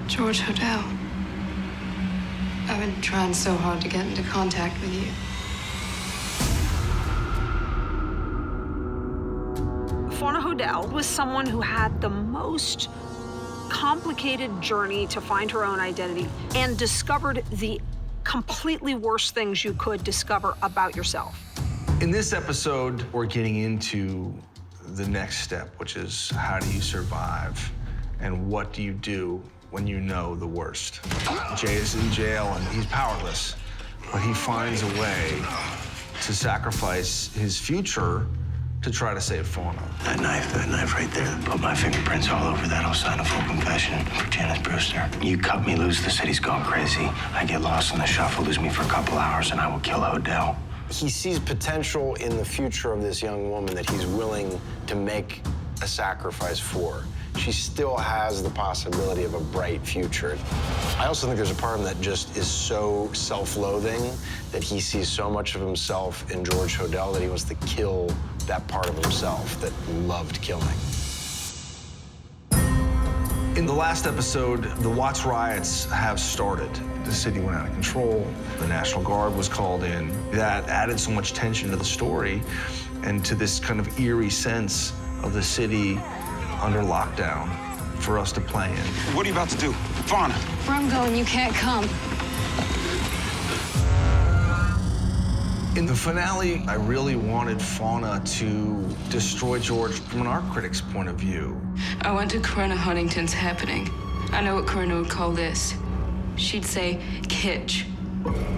George Hodel. I've been trying so hard to get into contact with you. Fauna Hodel was someone who had the most complicated journey to find her own identity and discovered the completely worst things you could discover about yourself. In this episode, we're getting into the next step, which is how do you survive and what do you do when you know the worst? Jay is in jail and he's powerless, but he finds a way to sacrifice his future to try to save Fauna. That knife right there, put my fingerprints all over that. I'll sign a full confession for Janice Brewster. You cut me loose, the city's gone crazy. I get lost in the shuffle, lose me for a couple hours, and I will kill Hodel. He sees potential in the future of this young woman that he's willing to make a sacrifice for. She still has the possibility of a bright future. I also think there's a part of him that just is so self-loathing that he sees so much of himself in George Hodel that he wants to kill that part of himself that loved killing. In the last episode, the Watts riots have started. The city went out of control. The National Guard was called in. That added so much tension to the story and to this kind of eerie sense of the city under lockdown for us to play in. What are you about to do? Fauna. Where I'm going, you can't come. In the finale, I really wanted Fauna to destroy George from an art critic's point of view. I went to Corona Huntington's happening. I know what Corona would call this. She'd say, kitsch.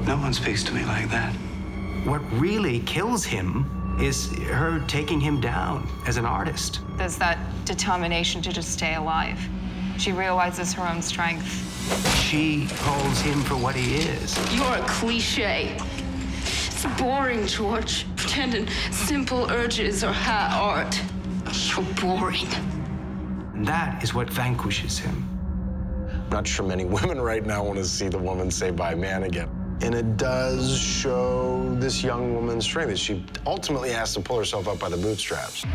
No one speaks to me like that. What really kills him is her taking him down as an artist. There's that determination to just stay alive. She realizes her own strength. She holds him for what he is. You're a cliche. It's boring, George. Pretending simple urges are high art. You're boring. And that is what vanquishes him. I'm not sure many women right now want to see the woman say bye man again. And it does show this young woman's strength, that she ultimately has to pull herself up by the bootstraps.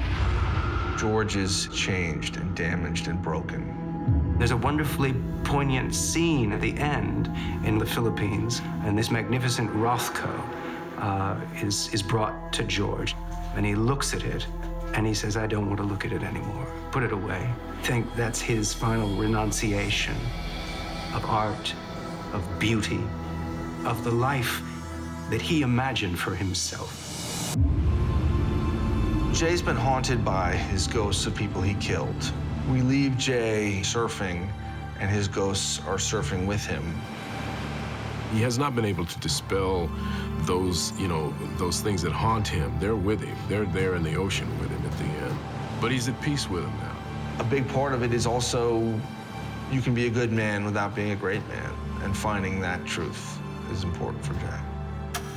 George is changed and damaged and broken. There's a wonderfully poignant scene at the end in the Philippines, and this magnificent Rothko is brought to George, and he looks at it, and he says, I don't want to look at it anymore. Put it away. I think that's his final renunciation of art, of beauty, of the life that he imagined for himself. Jay's been haunted by his ghosts of people he killed. We leave Jay surfing, and his ghosts are surfing with him. He has not been able to dispel those, those things that haunt him. They're with him. They're there in the ocean with him at the end. But he's at peace with them now. A big part of it is also you can be a good man without being a great man, and finding that truth is important for Jay.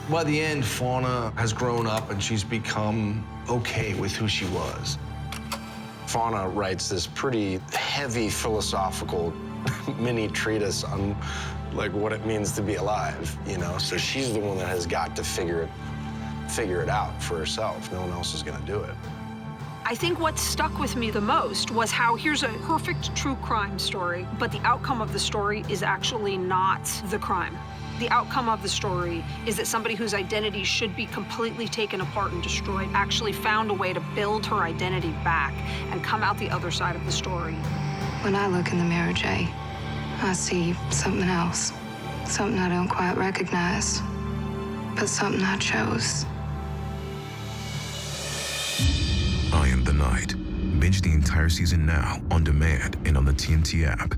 By the end, Fauna has grown up and she's become okay with who she was. Fauna writes this pretty heavy philosophical mini treatise on like what it means to be alive, So she's the one that has got to figure it out for herself. No one else is gonna do it. I think what stuck with me the most was how here's a perfect true crime story, but the outcome of the story is actually not the crime. The outcome of the story is that somebody whose identity should be completely taken apart and destroyed actually found a way to build her identity back and come out the other side of the story. When I look in the mirror, Jay, I see something else. Something I don't quite recognize, but something I chose. I Am the Night. Binge the entire season now on demand and on the TNT app.